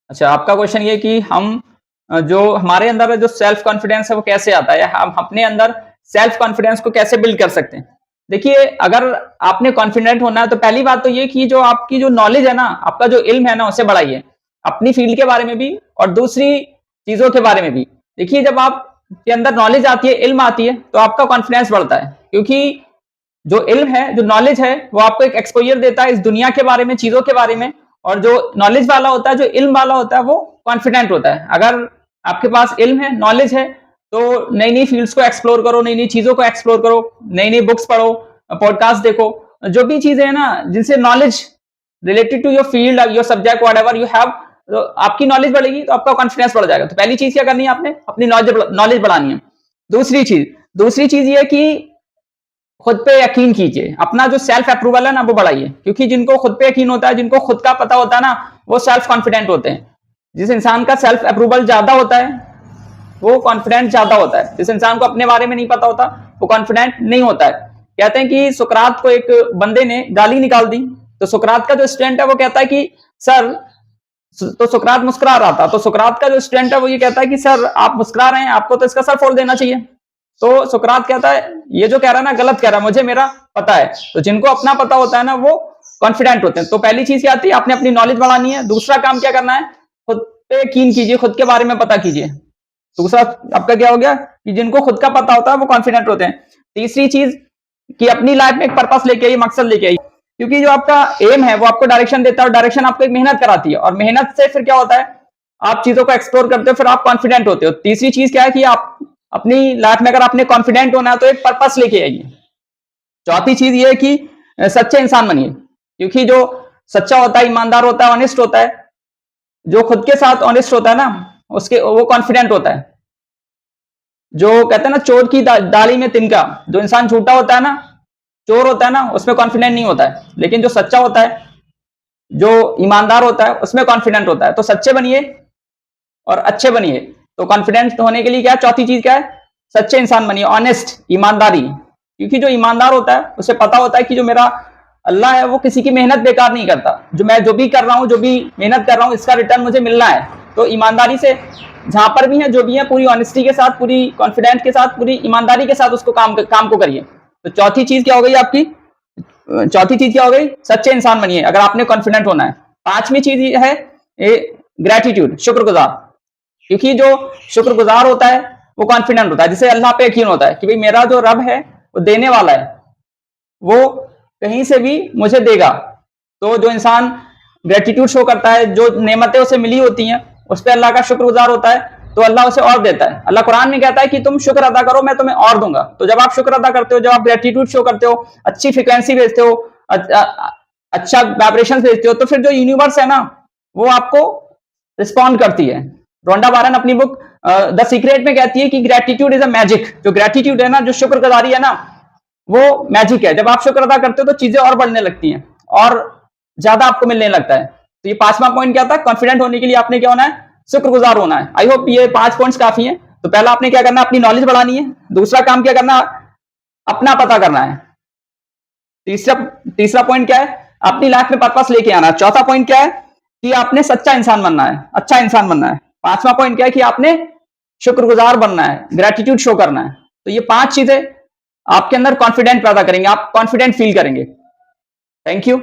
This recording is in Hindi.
अच्छा, आपका क्वेश्चन ये कि हम जो हमारे अंदर जो सेल्फ कॉन्फिडेंस है वो कैसे आता है, या हम अपने अंदर सेल्फ कॉन्फिडेंस को कैसे बिल्ड कर सकते हैं। देखिए, अगर आपने कॉन्फिडेंट होना है तो पहली बात तो ये कि जो आपकी जो नॉलेज है ना, आपका जो इल्म है ना, उसे बढ़ाइए, अपनी फील्ड के बारे में भी और दूसरी चीजों के बारे में भी। देखिए, जब आप के अंदर नॉलेज आती है, इल्म आती है, तो आपका कॉन्फिडेंस बढ़ता है, क्योंकि जो इल्म है, जो नॉलेज है, वो आपको एक एक्सपोजर देता है इस दुनिया के बारे में, चीजों के बारे में। और जो नॉलेज वाला होता है, जो इल्म वाला होता है, वो कॉन्फिडेंट होता है। अगर आपके पास इल्म है, नॉलेज है, तो नई नई फील्ड्स को एक्सप्लोर करो, नई नई चीजों को एक्सप्लोर करो, नई नई बुक्स पढ़ो, पॉडकास्ट देखो, जो भी चीजें हैं ना जिनसे knowledge related to your field, your subject, whatever you have, तो आपकी नॉलेज बढ़ेगी तो आपका कॉन्फिडेंस बढ़ जाएगा। तो पहली चीज क्या करनी है आपने, अपनी नॉलेज बढ़ानी है। दूसरी चीज ये कि खुद पे यकीन कीजिए, अपना जो सेल्फ अप्रूवल है ना वो बढ़ाइए, क्योंकि जिनको खुद पे यकीन होता है, जिनको खुद का पता होता है ना, वो सेल्फ कॉन्फिडेंट होते हैं। जिस इंसान का सेल्फ अप्रूवल ज्यादा होता है वो कॉन्फिडेंट ज्यादा होता है। जिस इंसान को अपने बारे में नहीं पता होता वो कॉन्फिडेंट नहीं होता है। कहते हैं कि सुकरात को एक बंदे ने गाली निकाल दी, तो सुकरात का जो स्टूडेंट है वो कहता है कि सर, तो सुकरात मुस्कुरा रहा था, तो सुकरात का जो स्टूडेंट है वो ये कहता है कि सर आप मुस्कुरा रहे हैं, आपको तो इसका सर फोड़ देना चाहिए। तो सुकरात कहता है ये जो कह रहा है ना गलत कह रहा है, मुझे मेरा पता है। तो जिनको अपना पता होता है ना वो कॉन्फिडेंट होते हैं। तो पहली चीज क्या आती है, आपने अपनी नॉलेज बढ़ानी है। दूसरा काम क्या करना है, खुद पे यकीन कीजिए, खुद के बारे में पता कीजिए। दूसरा आपका क्या हो गया कि जिनको खुद का पता होता है वो कॉन्फिडेंट होते हैं। तीसरी चीज कि अपनी लाइफ में एक पर्पस लेके आइए, मकसद लेके आइए, क्योंकि जो आपका एम है वो आपको डायरेक्शन देता है, और डायरेक्शन आपको एक मेहनत कराती है, और मेहनत से फिर क्या होता है, आप चीजों को एक्सप्लोर करते हो, फिर आप कॉन्फिडेंट होते हो। तीसरी चीज क्या है कि आप अपनी लाइफ में अगर आपने कॉन्फिडेंट होना है तो एक पर्पस लेके आइए। चौथी चीज ये है कि सच्चे इंसान बनिए, क्योंकि जो सच्चा होता है, ईमानदार होता है, ऑनेस्ट होता है, जो खुद के साथ ऑनेस्ट होता है ना, उसके वो कॉन्फिडेंट होता है। जो कहते हैं ना चोर की दाढ़ी में तिनका, जो इंसान झूठा होता है ना, चोर होता है ना, उसमें कॉन्फिडेंट नहीं होता है, लेकिन जो सच्चा होता है, जो ईमानदार होता है, उसमें कॉन्फिडेंट होता है। तो सच्चे बनिए और अच्छे बनिए। तो कॉन्फिडेंट होने के लिए क्या है, चौथी चीज क्या है, सच्चे इंसान बनिए, ऑनेस्ट, ईमानदारी। क्योंकि जो ईमानदार होता है उसे पता होता है कि जो मेरा अल्लाह है वो किसी की मेहनत बेकार नहीं करता। जो भी कर रहा हूं, जो भी मेहनत कर रहा हूं, इसका रिटर्न मुझे मिलना है। तो ईमानदारी से जहां पर भी है, जो भी है, पूरी ऑनेस्टी के साथ, पूरी कॉन्फिडेंस के साथ, पूरी ईमानदारी के साथ उसको काम को करिए। तो चौथी चीज क्या हो गई आपकी, चौथी चीज क्या हो गई, सच्चे इंसान बनिए अगर आपने कॉन्फिडेंट होना है। पांचवी चीज है ग्रेटिट्यूड, शुक्रगुजार। क्योंकि जो शुक्रगुजार होता है वो कॉन्फिडेंट होता है, जिसे अल्लाह पे यकीन होता है कि भाई मेरा जो रब है वो देने वाला है, वो कहीं से भी मुझे देगा। तो जो इंसान ग्रेटिट्यूड शो करता है, जो नेमतें उसे मिली होती हैं उस पर अल्लाह का शुक्रगुजार होता है, तो अल्लाह उसे और देता है। अल्लाह कुरान में कहता है कि तुम शुक्र अदा करो, मैं तुम्हें और दूंगा। तो जब आप शुक्र अदा करते हो, जब आप ग्रेटिट्यूड शो करते हो, अच्छी फ्रिक्वेंसी भेजते हो, अच्छा वाइब्रेशन भेजते हो, तो फिर जो यूनिवर्स है ना वो आपको रिस्पॉन्ड करती है। रोंडा बारन अपनी बुक द सीक्रेट में कहती है कि ग्रेटिट्यूड इज अ मैजिक। जो ग्रेटिट्यूड है ना, जो शुक्रगुजारी है ना, वो मैजिक है। जब आप शुक्र अदा करते हो तो चीजें और बढ़ने लगती हैं और ज्यादा आपको मिलने लगता है। तो ये पांचवा पॉइंट क्या था, कॉन्फिडेंट होने के लिए आपने क्या होना है, शुक्रगुजार होना है। आई होप ये 5 पॉइंट्स काफी हैं। तो पहला आपने क्या करना है, अपनी नॉलेज बढ़ानी है। दूसरा काम क्या करना, अपना पता करना है। तीसरा तीसरा पॉइंट क्या है, अपनी लाइफ में पर्पस लेके आना है। चौथा पॉइंट क्या है कि आपने सच्चा इंसान बनना है, अच्छा इंसान बनना है। पांचवा पॉइंट क्या है कि आपने शुक्रगुजार बनना है, ग्रेटिट्यूड शो करना है। तो ये 5 चीजें आपके अंदर कॉन्फिडेंट पैदा करेंगे, आप कॉन्फिडेंट फील करेंगे। Thank you.